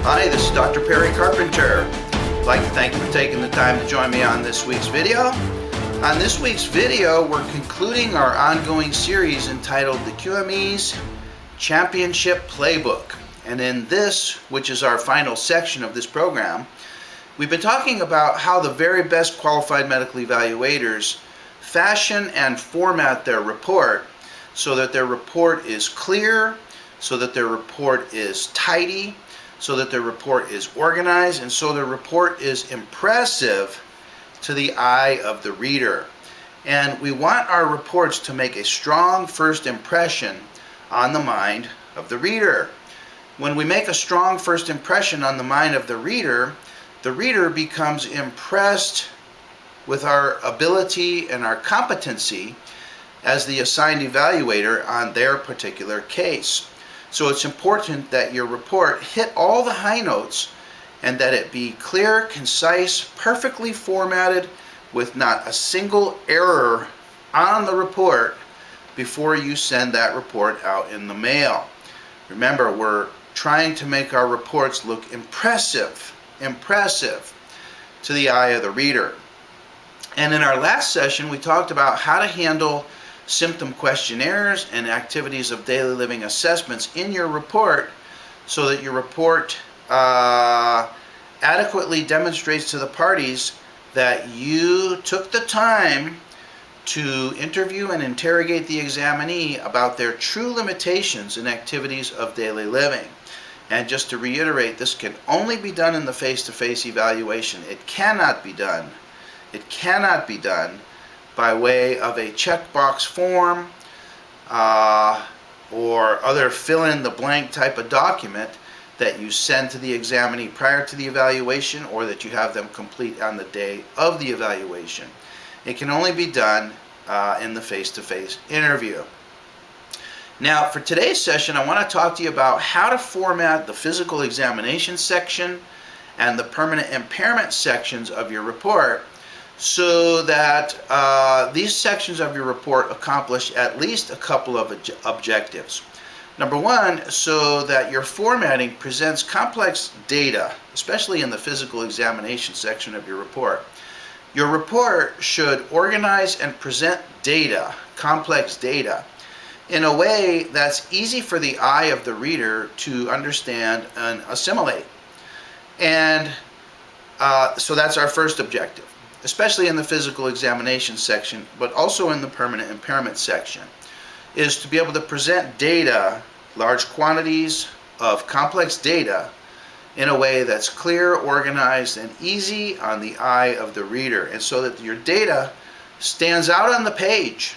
Hi, this is Dr. Perry Carpenter. I'd like to thank you for taking the time to join me on this week's video. On this week's video, we're concluding our ongoing series entitled The QME's Championship Playbook. And in this, which is our final section of this program, we've been talking about how the very best qualified medical evaluators fashion and format their report so that their report is clear, so that their report is tidy, so that their report is organized, and so their report is impressive to the eye of the reader. And we want our reports to make a strong first impression on the mind of the reader. When we make a strong first impression on the mind of the reader becomes impressed with our ability and our competency as the assigned evaluator on their particular case. So it's important that your report hit all the high notes and that it be clear, concise, perfectly formatted with not a single error on the report before you send that report out in the mail. Remember, we're trying to make our reports look impressive to the eye of the reader. And in our last session, we talked about how to handle symptom questionnaires and activities of daily living assessments in your report so that your report adequately demonstrates to the parties that you took the time to interview and interrogate the examinee about their true limitations in activities of daily living. And just to reiterate, this can only be done in the face-to-face evaluation. It cannot be done by way of a checkbox form or other fill-in-the-blank type of document that you send to the examinee prior to the evaluation or that you have them complete on the day of the evaluation. It can only be done in the face-to-face interview. Now, for today's session, I want to talk to you about how to format the physical examination section and the permanent impairment sections of your report so that these sections of your report accomplish at least a couple of objectives. Number one, so that your formatting presents complex data, especially in the physical examination section of your report. Your report should organize and present data, complex data, in a way that's easy for the eye of the reader to understand and assimilate. And so that's our first objective, especially in the physical examination section, but also in the permanent impairment section, is to be able to present data, large quantities of complex data, in a way that's clear, organized, and easy on the eye of the reader, and so that your data stands out on the page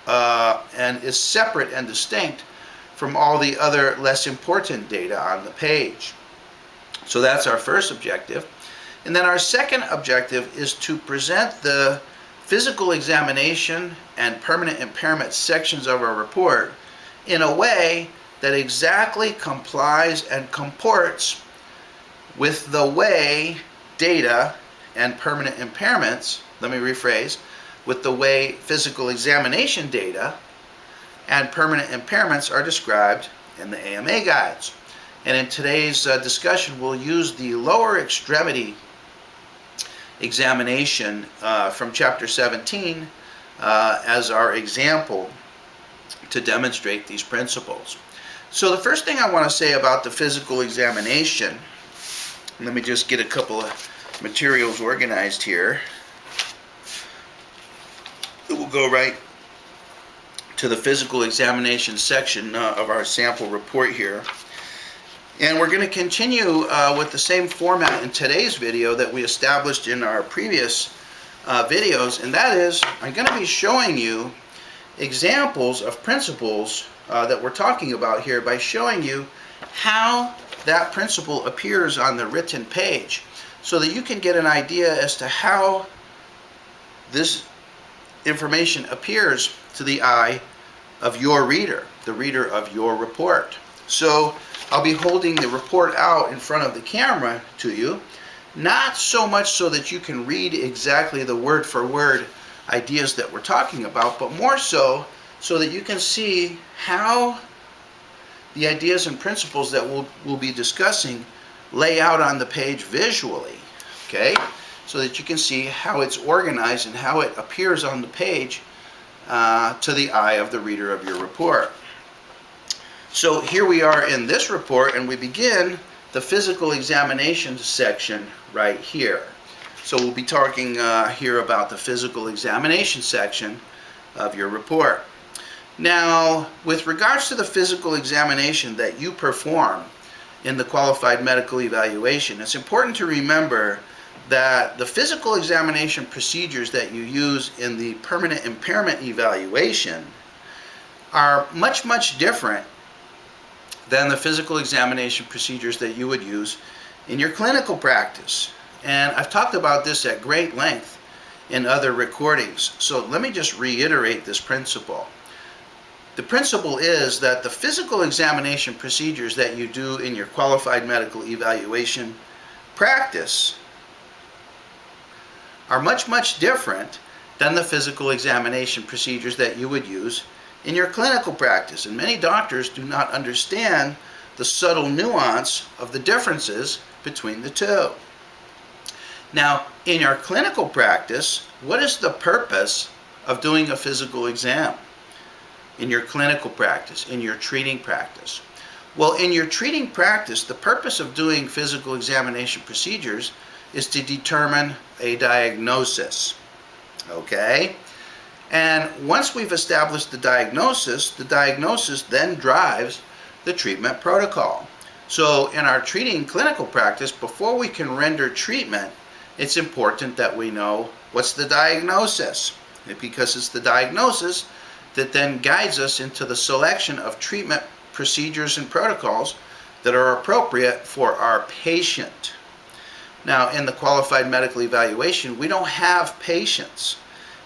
and is separate and distinct from all the other less important data on the page. So that's our first objective. And then our second objective is to present the physical examination and permanent impairment sections of our report in a way that exactly complies and comports with the way data and permanent impairments, let me rephrase, with the way physical examination data and permanent impairments are described in the AMA guides. And in today's discussion, we'll use the lower extremity examination from Chapter 17 as our example to demonstrate these principles. So the first thing I want to say about the physical examination, let me just get a couple of materials organized here. It will go right to the physical examination section of our sample report here. And we're going to continue with the same format in today's video that we established in our previous videos, and that is I'm going to be showing you examples of principles that we're talking about here by showing you how that principle appears on the written page so that you can get an idea as to how this information appears to the eye of your reader, the reader of your report. So I'll be holding the report out in front of the camera to you, not so much so that you can read exactly the word for word ideas that we're talking about, but more so that you can see how the ideas and principles that we'll be discussing lay out on the page visually, okay, so that you can see how it's organized and how it appears on the page to the eye of the reader of your report. So here we are in this report, and we begin the physical examination section right here. So we'll be talking here about the physical examination section of your report. Now, with regards to the physical examination that you perform in the qualified medical evaluation, it's important to remember that the physical examination procedures that you use in the permanent impairment evaluation are much different than the physical examination procedures that you would use in your clinical practice. And I've talked about this at great length in other recordings. So let me just reiterate this principle. The principle is that the physical examination procedures that you do in your qualified medical evaluation practice are much different than the physical examination procedures that you would use in your clinical practice. And many doctors do not understand the subtle nuance of the differences between the two. Now, in your clinical practice, what is the purpose of doing a physical exam? In your clinical practice, in your treating practice? Well, in your treating practice, the purpose of doing physical examination procedures is to determine a diagnosis, okay? And once we've established the diagnosis then drives the treatment protocol. So in our treating clinical practice, before we can render treatment, it's important that we know what's the diagnosis, because it's the diagnosis that then guides us into the selection of treatment procedures and protocols that are appropriate for our patient. Now, in the qualified medical evaluation, we don't have patients.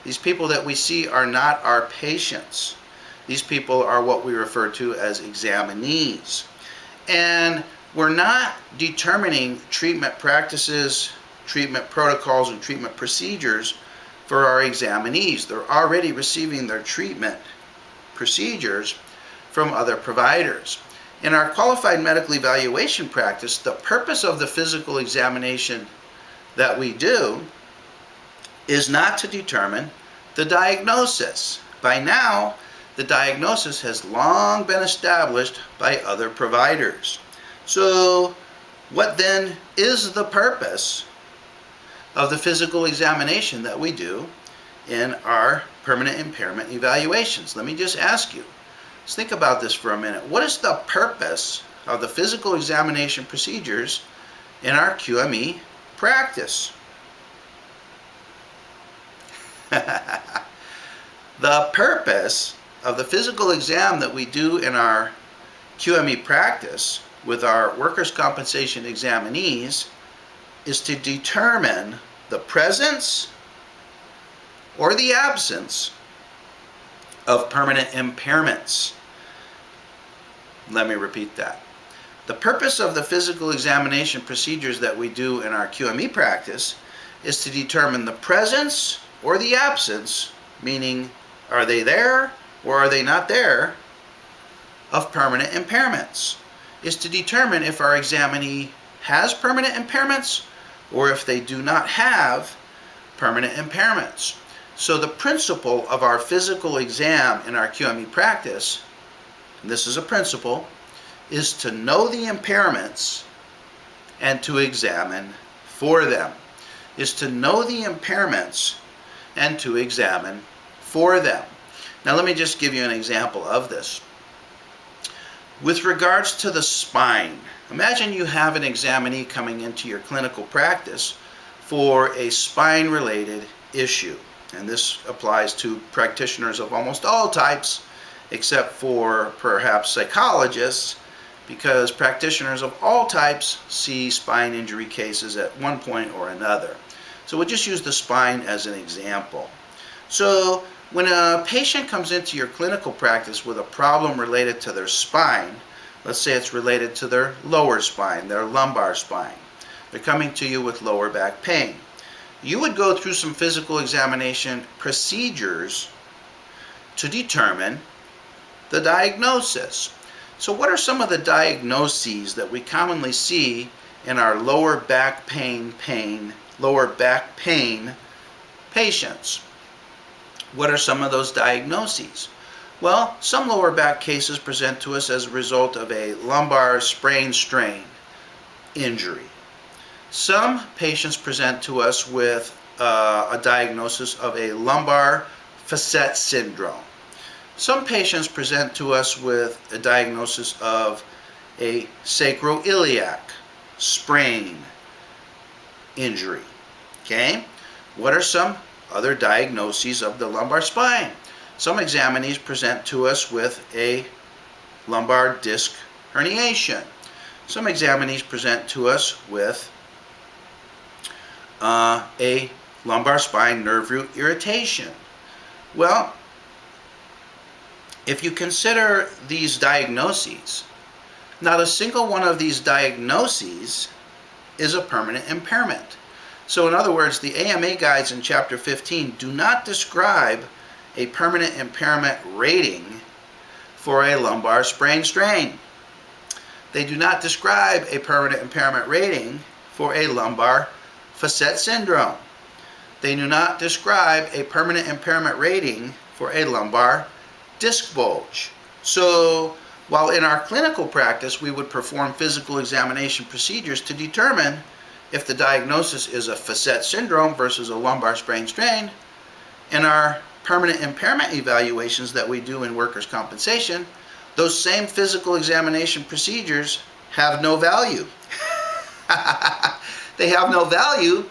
These people that we see are not our patients. These people are what we refer to as examinees. And we're not determining treatment practices, treatment protocols, and treatment procedures for our examinees. They're already receiving their treatment procedures from other providers. In our qualified medical evaluation practice, the purpose of the physical examination that we do is not to determine the diagnosis. By now, the diagnosis has long been established by other providers. So, what then is the purpose of the physical examination that we do in our permanent impairment evaluations? Let me just ask you. Let's think about this for a minute. What is the purpose of the physical examination procedures in our QME practice? The purpose of the physical exam that we do in our QME practice with our workers' compensation examinees is to determine the presence or the absence of permanent impairments. Let me repeat that. The purpose of the physical examination procedures that we do in our QME practice is to determine the presence or the absence, meaning are they there or are they not there, of permanent impairments. Is to determine if our examinee has permanent impairments or if they do not have permanent impairments. So the principle of our physical exam in our QME practice, and this is a principle, is to know the impairments and to examine for them. Is to know the impairments and to examine for them. Now let me just give you an example of this. With regards to the spine, imagine you have an examinee coming into your clinical practice for a spine-related issue. And this applies to practitioners of almost all types, except for perhaps psychologists, because practitioners of all types see spine injury cases at one point or another. So we'll just use the spine as an example. So when a patient comes into your clinical practice with a problem related to their spine, let's say it's related to their lower spine, their lumbar spine, they're coming to you with lower back pain. You would go through some physical examination procedures to determine the diagnosis. So what are some of the diagnoses that we commonly see in our lower back pain patients. What are some of those diagnoses? Well, some lower back cases present to us as a result of a lumbar sprain strain injury. Some patients present to us with a diagnosis of a lumbar facet syndrome. Some patients present to us with a diagnosis of a sacroiliac sprain injury. Okay? What are some other diagnoses of the lumbar spine? Some examinees present to us with a lumbar disc herniation. Some examinees present to us with a lumbar spine nerve root irritation. Well, if you consider these diagnoses, not a single one of these diagnoses is a permanent impairment. So in other words, the AMA guides in Chapter 15 do not describe a permanent impairment rating for a lumbar sprain strain. They do not describe a permanent impairment rating for a lumbar facet syndrome. They do not describe a permanent impairment rating for a lumbar disc bulge. So while in our clinical practice we would perform physical examination procedures to determine if the diagnosis is a facet syndrome versus a lumbar sprain strain, in our permanent impairment evaluations that we do in workers' compensation, those same physical examination procedures have no value. They have no value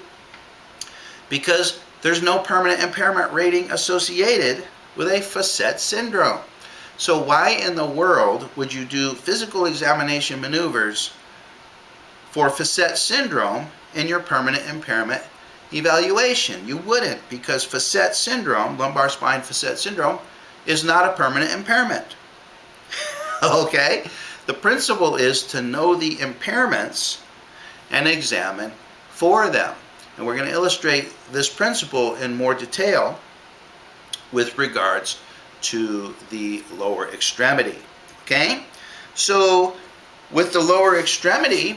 because there's no permanent impairment rating associated with a facet syndrome. So why in the world would you do physical examination maneuvers for facet syndrome in your permanent impairment evaluation? You wouldn't, because facet syndrome, lumbar spine facet syndrome, is not a permanent impairment. Okay? The principle is to know the impairments and examine for them. And we're going to illustrate this principle in more detail with regards to the lower extremity. Okay? So with the lower extremity,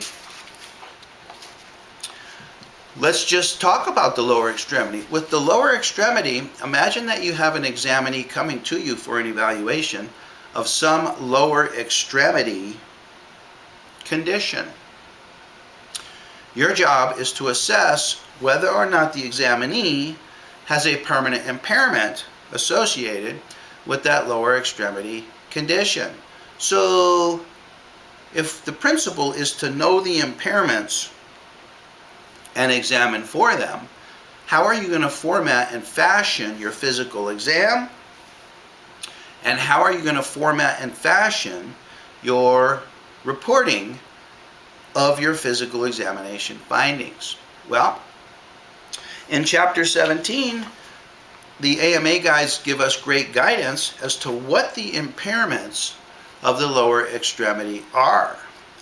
let's just talk about the lower extremity. With the lower extremity, imagine that you have an examinee coming to you for an evaluation of some lower extremity condition. Your job is to assess whether or not the examinee has a permanent impairment associated with that lower extremity condition. So if the principle is to know the impairments and examine for them, how are you going to format and fashion your physical exam? And how are you going to format and fashion your reporting of your physical examination findings? Well, in Chapter 17, the AMA guides give us great guidance as to what the impairments of the lower extremity are.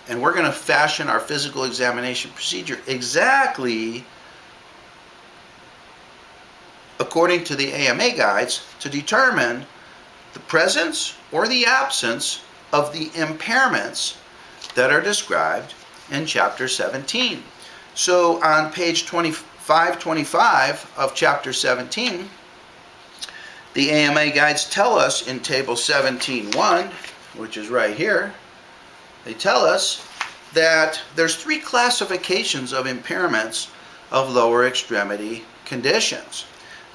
And we're going to fashion our physical examination procedure exactly according to the AMA guides to determine the presence or the absence of the impairments that are described in Chapter 17. So on page 525 of Chapter 17, the AMA guides tell us in Table 17.1, which is right here, they tell us that there's three classifications of impairments of lower extremity conditions.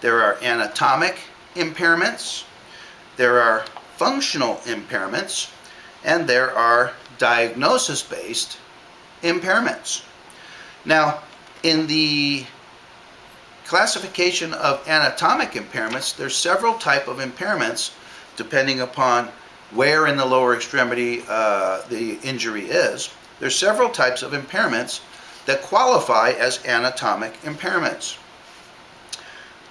There are anatomic impairments, there are functional impairments, and there are diagnosis-based impairments. Now, in the classification of anatomic impairments, there's several types of impairments depending upon where in the lower extremity the injury is. There's several types of impairments that qualify as anatomic impairments.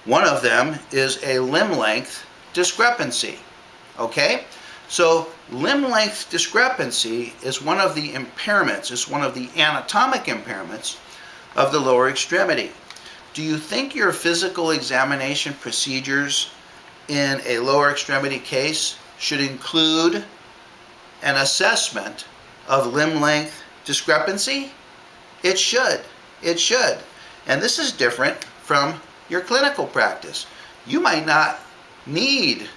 One of them is a limb length discrepancy. Okay? So limb length discrepancy is one of the impairments, it's one of the anatomic impairments of the lower extremity. Do you think your physical examination procedures in a lower extremity case should include an assessment of limb length discrepancy? It should. It should. And this is different from your clinical practice. You might not need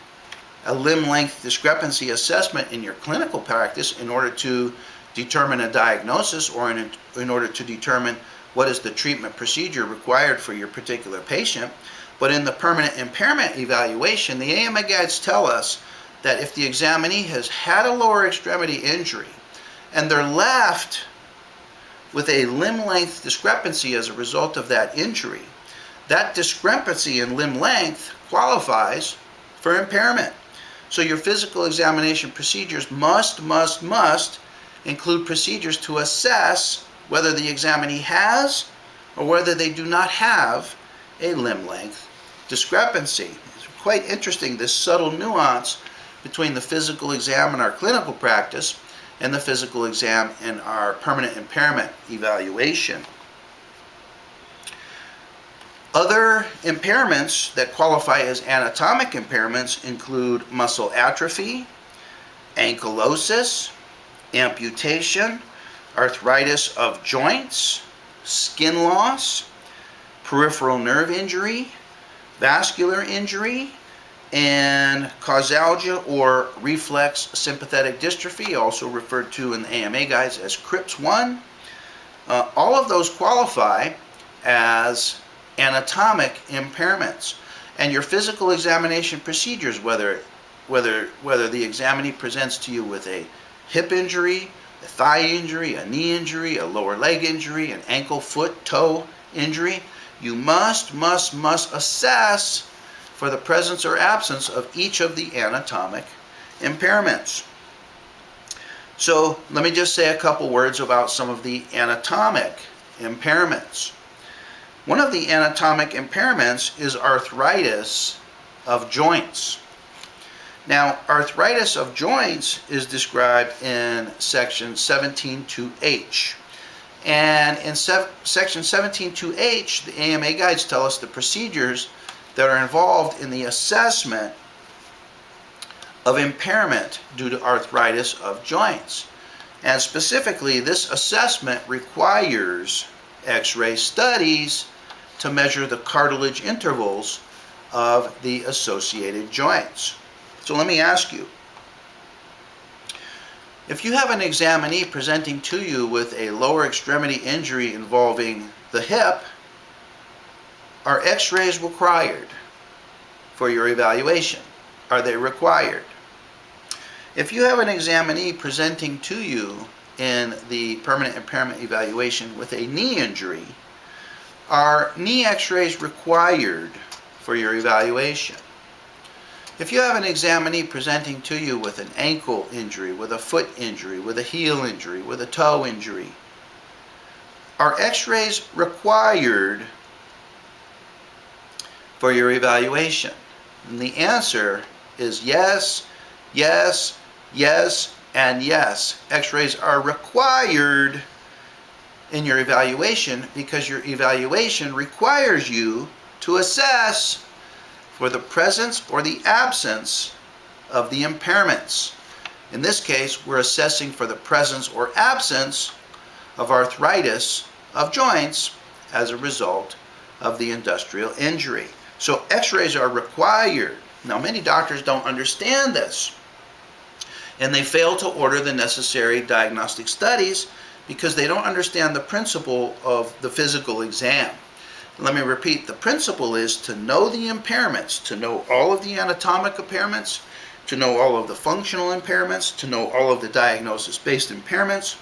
a limb length discrepancy assessment in your clinical practice in order to determine a diagnosis or in order to determine what is the treatment procedure required for your particular patient. But in the permanent impairment evaluation, the AMA guides tell us that if the examinee has had a lower extremity injury and they're left with a limb length discrepancy as a result of that injury, that discrepancy in limb length qualifies for impairment. So your physical examination procedures must include procedures to assess whether the examinee has or whether they do not have a limb length discrepancy. It's quite interesting, this subtle nuance between the physical exam in our clinical practice and the physical exam in our permanent impairment evaluation. Other impairments that qualify as anatomic impairments include muscle atrophy, ankylosis, amputation, arthritis of joints, skin loss, peripheral nerve injury, vascular injury, and causalgia or reflex sympathetic dystrophy, also referred to in the AMA guides as CRIPS-1. All of those qualify as anatomic impairments. And your physical examination procedures, whether the examinee presents to you with a hip injury, a thigh injury, a knee injury, a lower leg injury, an ankle, foot, toe injury, you must assess for the presence or absence of each of the anatomic impairments. So let me just say a couple words about some of the anatomic impairments. One of the anatomic impairments is arthritis of joints. Now, arthritis of joints is described in section 17.2H. And in section 17.2H, the AMA guides tell us the procedures that are involved in the assessment of impairment due to arthritis of joints. And specifically, this assessment requires X-ray studies to measure the cartilage intervals of the associated joints. So let me ask you, if you have an examinee presenting to you with a lower extremity injury involving the hip, are X-rays required for your evaluation? Are they required? If you have an examinee presenting to you in the permanent impairment evaluation with a knee injury, are knee X-rays required for your evaluation? If you have an examinee presenting to you with an ankle injury, with a foot injury, with a heel injury, with a toe injury, are X-rays required for your evaluation? And the answer is yes, yes, yes, and yes. X-rays are required in your evaluation because your evaluation requires you to assess for the presence or the absence of the impairments. In this case, we're assessing for the presence or absence of arthritis of joints as a result of the industrial injury. So X-rays are required. Now, many doctors don't understand this, and they fail to order the necessary diagnostic studies because they don't understand the principle of the physical exam. Let me repeat, the principle is to know the impairments, to know all of the anatomic impairments, to know all of the functional impairments, to know all of the diagnosis-based impairments,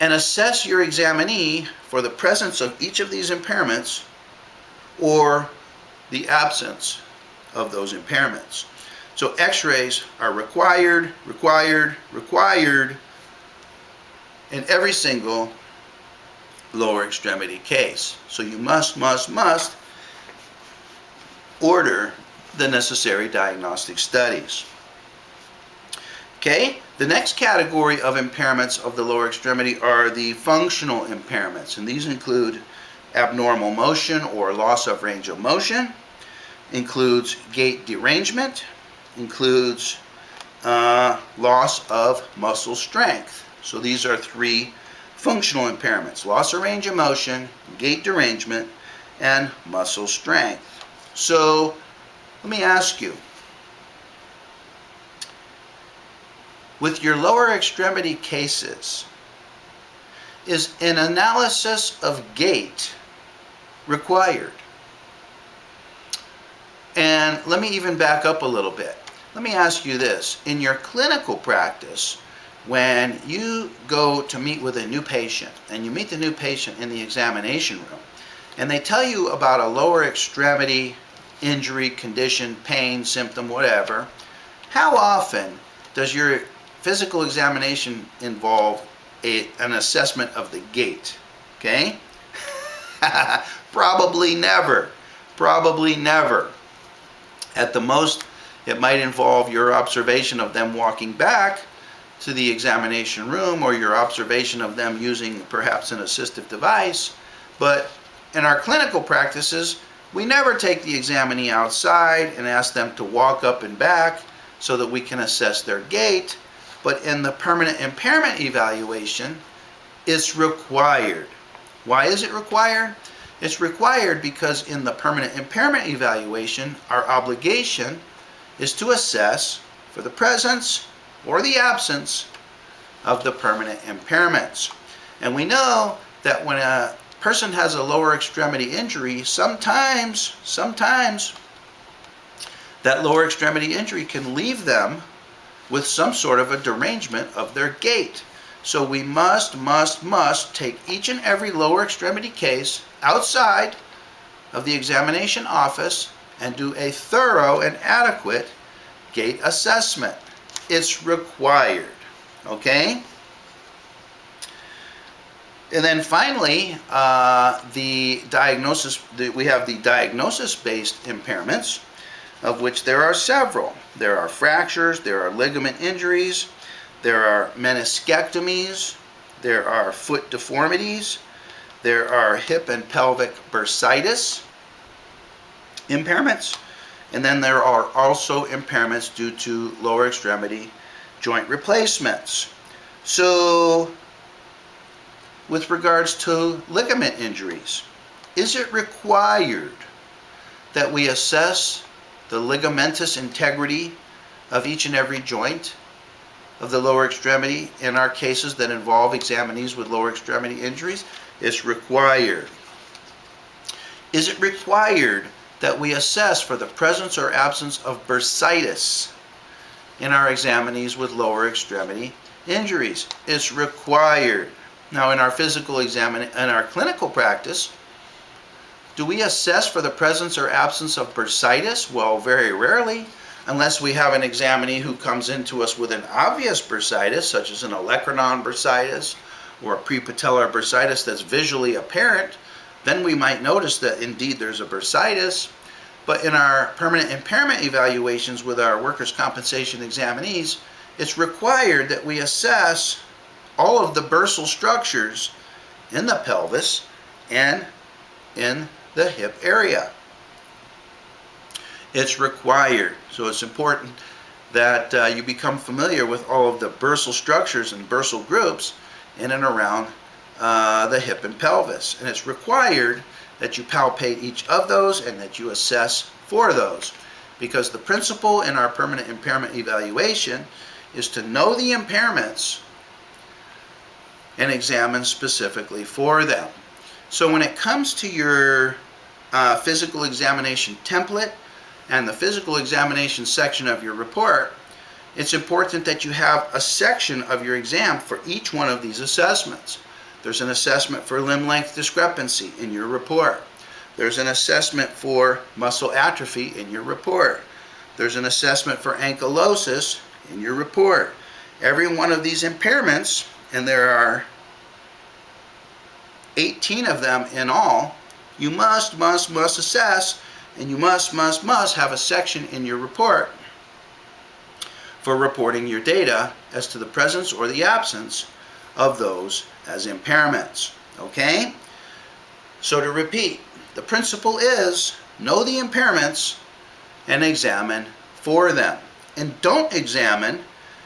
and assess your examinee for the presence of each of these impairments or the absence of those impairments. So X-rays are required in every single lower extremity case. So you must order the necessary diagnostic studies. Okay, the next category of impairments of the lower extremity are the functional impairments, and these include abnormal motion or loss of range of motion, includes gait derangement, includes loss of muscle strength. So these are three functional impairments, loss of range of motion, gait derangement, and muscle strength. So let me ask you, with your lower extremity cases, is an analysis of gait required? And let me even back up a little bit. Let me ask you this. In your clinical practice, when you go to meet with a new patient, and you meet the new patient in the examination room, and they tell you about a lower extremity injury, condition, pain, symptom, whatever, how often does your physical examination involve an assessment of the gait? Okay? Probably never. Probably never. At the most, it might involve your observation of them walking back to the examination room, or your observation of them using perhaps an assistive device. But in our clinical practices, we never take the examinee outside and ask them to walk up and back so that we can assess their gait. But in the permanent impairment evaluation, it's required. Why is it required? It's required because in the permanent impairment evaluation, our obligation is to assess for the presence or the absence of the permanent impairments. And we know that when a person has a lower extremity injury, sometimes that lower extremity injury can leave them with some sort of a derangement of their gait. So we must take each and every lower extremity case outside of the examination office and do a thorough and adequate gait assessment. It's required, okay? And then finally, we have the diagnosis-based impairments, of which there are several. There are fractures, there are ligament injuries, there are meniscectomies, there are foot deformities, there are hip and pelvic bursitis impairments, and then there are also impairments due to lower extremity joint replacements. So, with regards to ligament injuries, is it required that we assess the ligamentous integrity of each and every joint of the lower extremity in our cases that involve examinees with lower extremity injuries? It's required. Is it required that we assess for the presence or absence of bursitis in our examinees with lower extremity injuries? It's required. Now, in our in our clinical practice, do we assess for the presence or absence of bursitis? Well, very rarely, unless we have an examinee who comes into us with an obvious bursitis, such as an olecranon bursitis or a prepatellar bursitis that's visually apparent. Then we might notice that indeed there's a bursitis. But in our permanent impairment evaluations with our workers' compensation examinees, it's required that we assess all of the bursal structures in the pelvis and in the hip area. It's required. So it's important that you become familiar with all of the bursal structures and bursal groups in and around the hip and pelvis. And it's required that you palpate each of those and that you assess for those. Because the principle in our permanent impairment evaluation is to know the impairments and examine specifically for them. So when it comes to your physical examination template and the physical examination section of your report, it's important that you have a section of your exam for each one of these assessments. There's an assessment for limb length discrepancy in your report. There's an assessment for muscle atrophy in your report. There's an assessment for ankylosis in your report. Every one of these impairments, and there are 18 of them in all, you must assess, and you must have a section in your report for reporting your data as to the presence or the absence of those as impairments. Okay? So to repeat, the principle is know the impairments and examine for them. And don't examine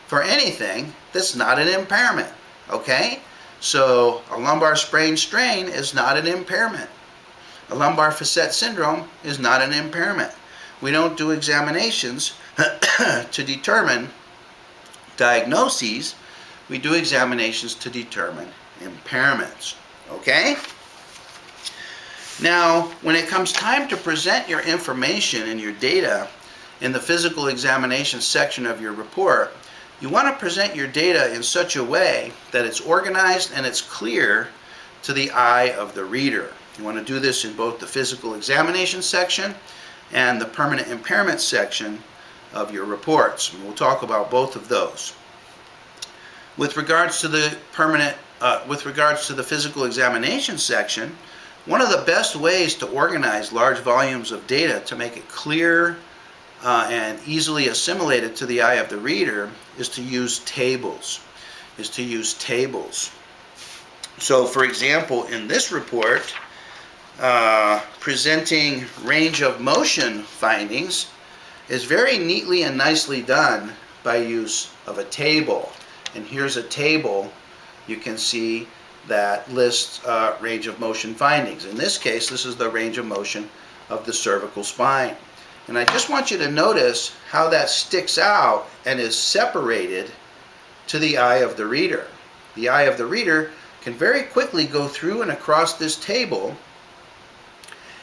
for anything that's not an impairment. Okay? So a lumbar sprain strain is not an impairment. A lumbar facet syndrome is not an impairment. We don't do examinations to determine diagnoses. We do examinations to determine impairments. Okay? Now, when it comes time to present your information and your data in the physical examination section of your report, you want to present your data in such a way that it's organized and it's clear to the eye of the reader. You want to do this in both the physical examination section and the permanent impairment section of your reports. And we'll talk about both of those. With regards to the physical examination section, one of the best ways to organize large volumes of data to make it clear and easily assimilated to the eye of the reader is to use tables. So, for example, in this report, presenting range of motion findings is very neatly and nicely done by use of a table. And here's a table you can see that lists range of motion findings. In this case, this is the range of motion of the cervical spine. And I just want you to notice how that sticks out and is separated to the eye of the reader. The eye of the reader can very quickly go through and across this table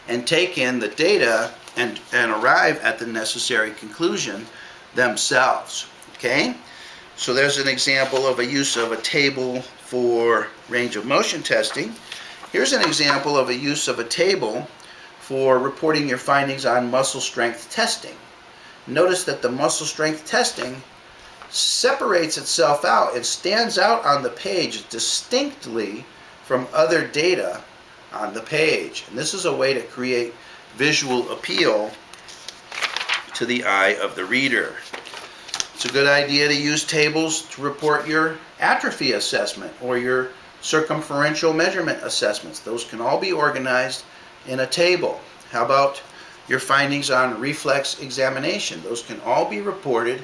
and take in the data and arrive at the necessary conclusion themselves. Okay? So there's an example of a use of a table for range of motion testing. Here's an example of a use of a table for reporting your findings on muscle strength testing. Notice that the muscle strength testing separates itself out. It stands out on the page distinctly from other data on the page. And this is a way to create visual appeal to the eye of the reader. It's a good idea to use tables to report your atrophy assessment or your circumferential measurement assessments. Those can all be organized in a table. How about your findings on reflex examination? Those can all be reported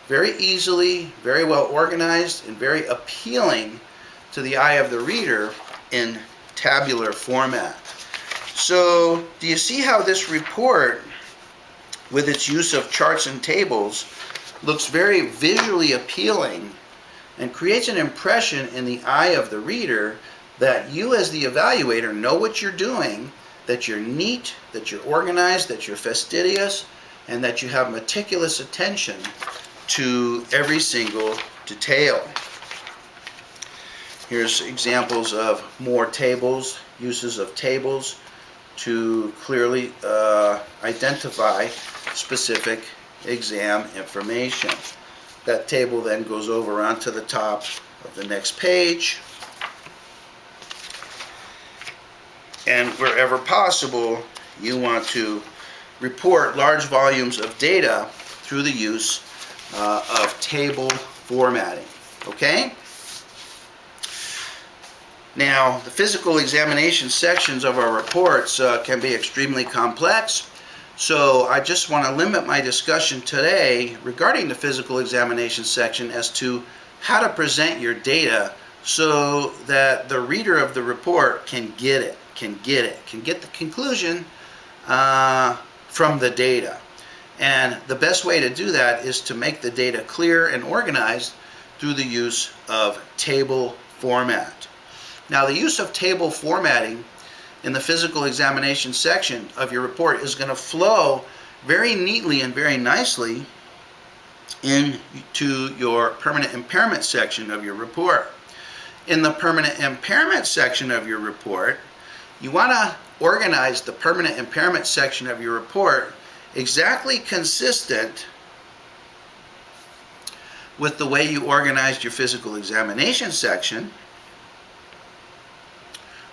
very easily, very well organized, and very appealing to the eye of the reader in tabular format. So, do you see how this report, with its use of charts and tables, looks very visually appealing and creates an impression in the eye of the reader that you as the evaluator know what you're doing, that you're neat, that you're organized, that you're fastidious, and that you have meticulous attention to every single detail. Here's examples of more tables, uses of tables to clearly identify specific exam information. That table then goes over onto the top of the next page. And wherever possible, you want to report large volumes of data through the use of table formatting. Okay? Now, the physical examination sections of our reports can be extremely complex. So I just want to limit my discussion today regarding the physical examination section as to how to present your data so that the reader of the report can get the conclusion from the data. And the best way to do that is to make the data clear and organized through the use of table format. Now, the use of table formatting in the physical examination section of your report is going to flow very neatly and very nicely into your permanent impairment section of your report. In the permanent impairment section of your report, you want to organize the permanent impairment section of your report exactly consistent with the way you organized your physical examination section,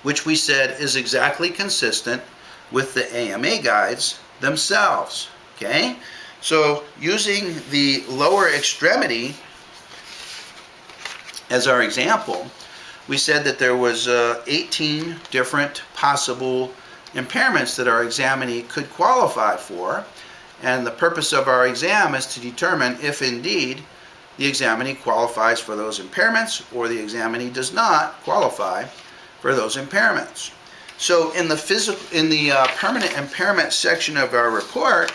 which we said is exactly consistent with the AMA guides themselves. Okay? So using the lower extremity as our example, we said that there was 18 different possible impairments that our examinee could qualify for, and the purpose of our exam is to determine if indeed the examinee qualifies for those impairments, or the examinee does not qualify for those impairments. So in the permanent impairment section of our report,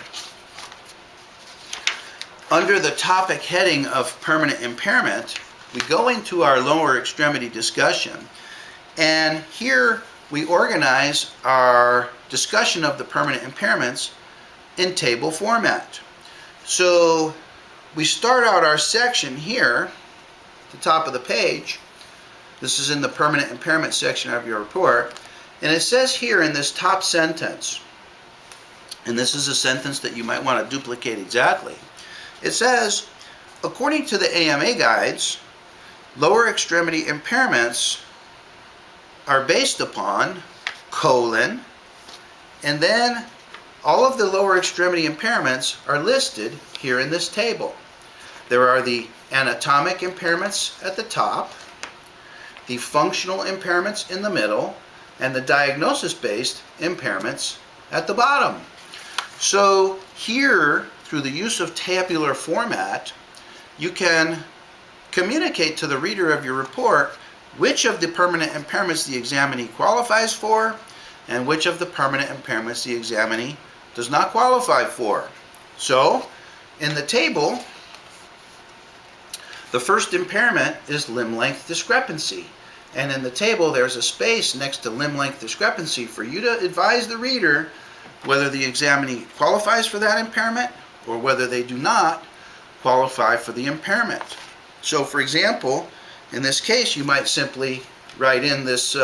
under the topic heading of permanent impairment, we go into our lower extremity discussion, and here we organize our discussion of the permanent impairments in table format. So we start out our section here at the top of the page. This is in the permanent impairment section of your report, and it says here in this top sentence, and this is a sentence that you might want to duplicate exactly. It says, according to the AMA guides, lower extremity impairments are based upon, and then all of the lower extremity impairments are listed here in this table. There are the anatomic impairments at the top, the functional impairments in the middle, and the diagnosis-based impairments at the bottom. So here, through the use of tabular format, you can communicate to the reader of your report which of the permanent impairments the examinee qualifies for and which of the permanent impairments the examinee does not qualify for. So, in the table, the first impairment is limb length discrepancy. And in the table, there's a space next to limb length discrepancy for you to advise the reader whether the examinee qualifies for that impairment or whether they do not qualify for the impairment. So, for example, in this case, you might simply write in this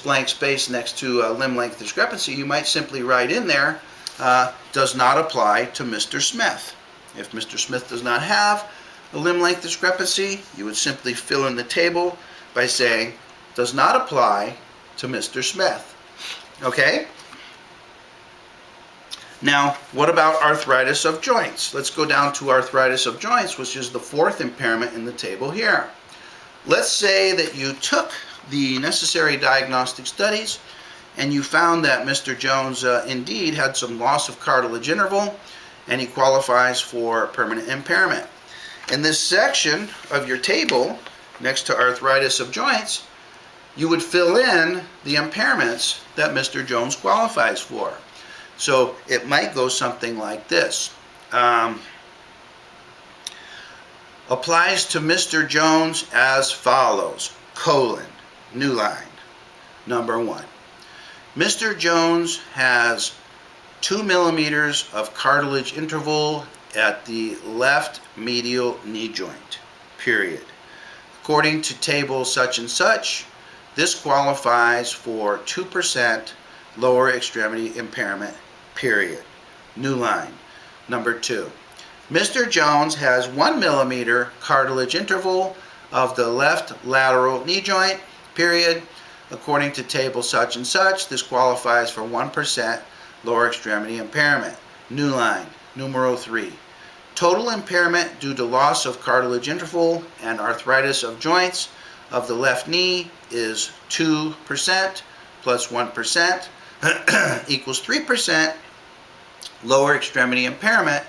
blank space next to limb length discrepancy. You might simply write in there, does not apply to Mr. Smith. If Mr. Smith does not have a limb length discrepancy, you would simply fill in the table by saying, does not apply to Mr. Smith. Okay? Now, what about arthritis of joints? Let's go down to arthritis of joints, which is the fourth impairment in the table here. Let's say that you took the necessary diagnostic studies and you found that Mr. Jones indeed had some loss of cartilage interval and he qualifies for permanent impairment. In this section of your table, next to arthritis of joints, you would fill in the impairments that Mr. Jones qualifies for. So it might go something like this. Applies to Mr. Jones as follows, new line, number 1. Mr. Jones has 2 millimeters of cartilage interval at the left medial knee joint, period. According to table such and such, this qualifies for 2% lower extremity impairment, period. New line, number 2. Mr. Jones has 1 millimeter cartilage interval of the left lateral knee joint, period. According to table such and such, this qualifies for 1% lower extremity impairment. New line, numero 3. Total impairment due to loss of cartilage interval and arthritis of joints of the left knee is 2% plus 1% equals 3% lower extremity impairment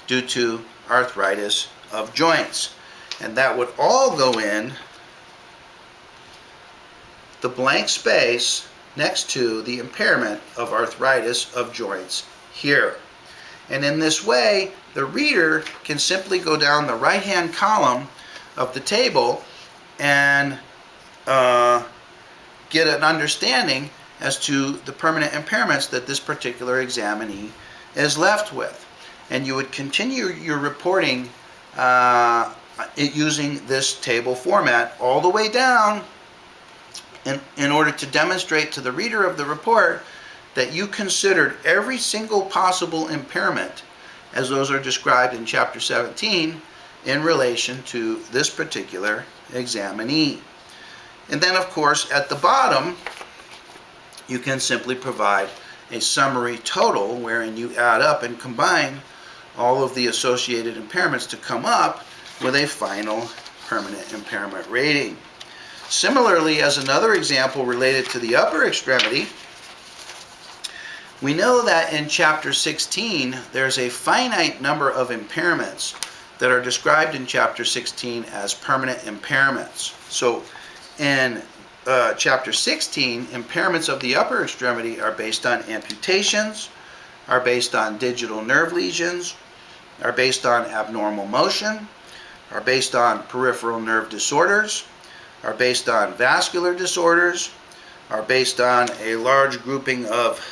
due to arthritis of joints. And that would all go in the blank space next to the impairment of arthritis of joints here. And in this way, the reader can simply go down the right-hand column of the table and get an understanding as to the permanent impairments that this particular examinee is left with. And you would continue your reporting using this table format all the way down in order to demonstrate to the reader of the report that you considered every single possible impairment as those are described in Chapter 17 in relation to this particular examinee. And then, of course, at the bottom, you can simply provide a summary total wherein you add up and combine all of the associated impairments to come up with a final permanent impairment rating. Similarly, as another example related to the upper extremity, we know that in Chapter 16 there's a finite number of impairments that are described in Chapter 16 as permanent impairments. So in Chapter 16, impairments of the upper extremity are based on amputations, are based on digital nerve lesions, are based on abnormal motion, are based on peripheral nerve disorders, are based on vascular disorders, are based on a large grouping of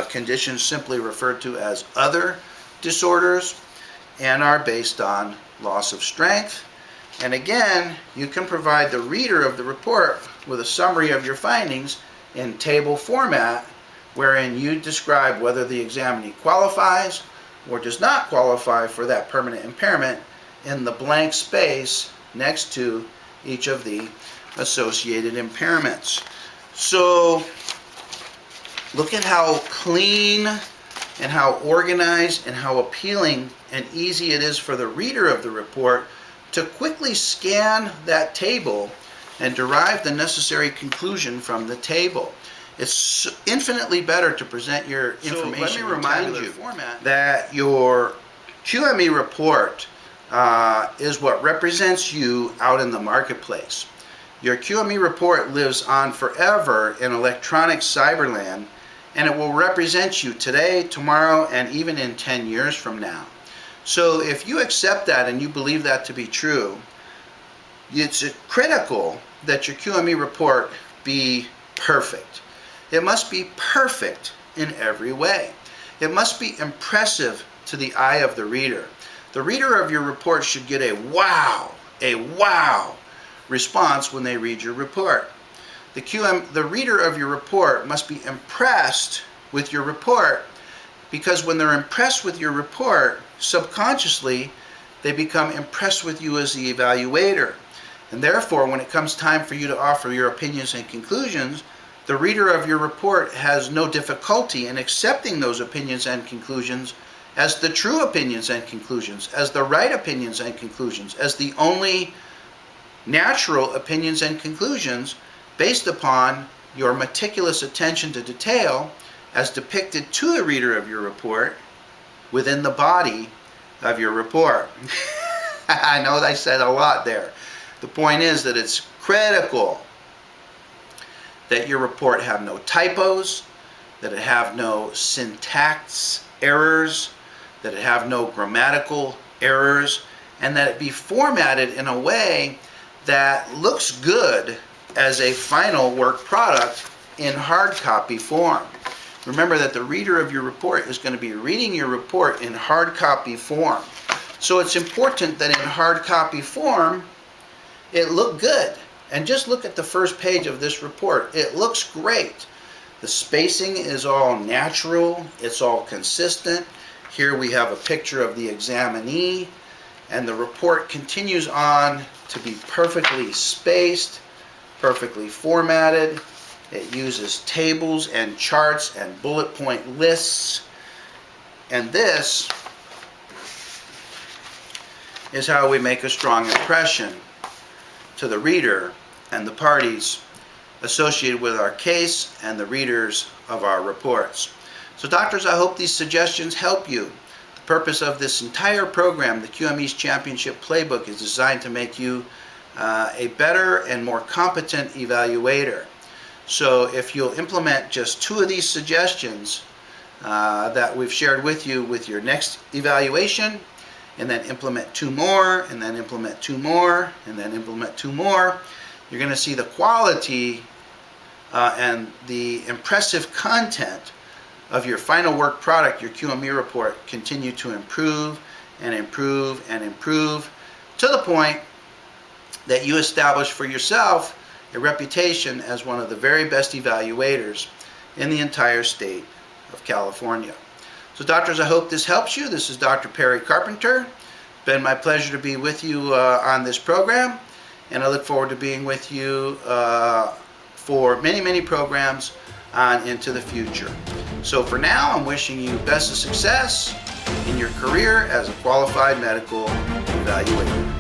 conditions simply referred to as other disorders, and are based on loss of strength. And again, you can provide the reader of the report with a summary of your findings in table format, wherein you describe whether the examinee qualifies or does not qualify for that permanent impairment in the blank space next to each of the associated impairments. So look at how clean and how organized and how appealing and easy it is for the reader of the report to quickly scan that table and derive the necessary conclusion from the table. It's infinitely better to present your information in tabular format. That your QME report is what represents you out in the marketplace. Your QME report lives on forever in electronic cyberland, and it will represent you today, tomorrow, and even in 10 years from now. So if you accept that and you believe that to be true, it's critical that your QME report be perfect. It must be perfect in every way. It must be impressive to the eye of the reader. The reader of your report should get a wow response when they read your report. The reader of your report must be impressed with your report, because when they're impressed with your report, subconsciously they become impressed with you as the evaluator. And therefore, when it comes time for you to offer your opinions and conclusions, the reader of your report has no difficulty in accepting those opinions and conclusions as the true opinions and conclusions, as the right opinions and conclusions, as the only natural opinions and conclusions based upon your meticulous attention to detail as depicted to the reader of your report within the body of your report. I know I said a lot there. The point is that it's critical that your report have no typos, that it have no syntax errors, that it have no grammatical errors, and that it be formatted in a way that looks good as a final work product in hard copy form. Remember that the reader of your report is going to be reading your report in hard copy form. So it's important that in hard copy form it look good. And just look at the first page of this report. It looks great. The spacing is all natural. It's all consistent. Here we have a picture of the examinee, and the report continues on to be perfectly spaced, perfectly formatted. It uses tables and charts and bullet point lists. And this is how we make a strong impression to the reader and the parties associated with our case and the readers of our reports. So doctors, I hope these suggestions help you. The purpose of this entire program, the QME's Championship Playbook, is designed to make you a better and more competent evaluator. So if you'll implement just 2 of these suggestions that we've shared with you with your next evaluation, and then implement 2 more, and then implement 2 more, and then implement 2 more, you're going to see the quality and the impressive content of your final work product, your QME report, continue to improve and improve and improve to the point that you establish for yourself a reputation as one of the very best evaluators in the entire state of California. So doctors, I hope this helps you. This is Dr. Perry Carpenter. It's been my pleasure to be with you on this program, and I look forward to being with you for many, many programs on into the future. So for now, I'm wishing you best of success in your career as a qualified medical evaluator.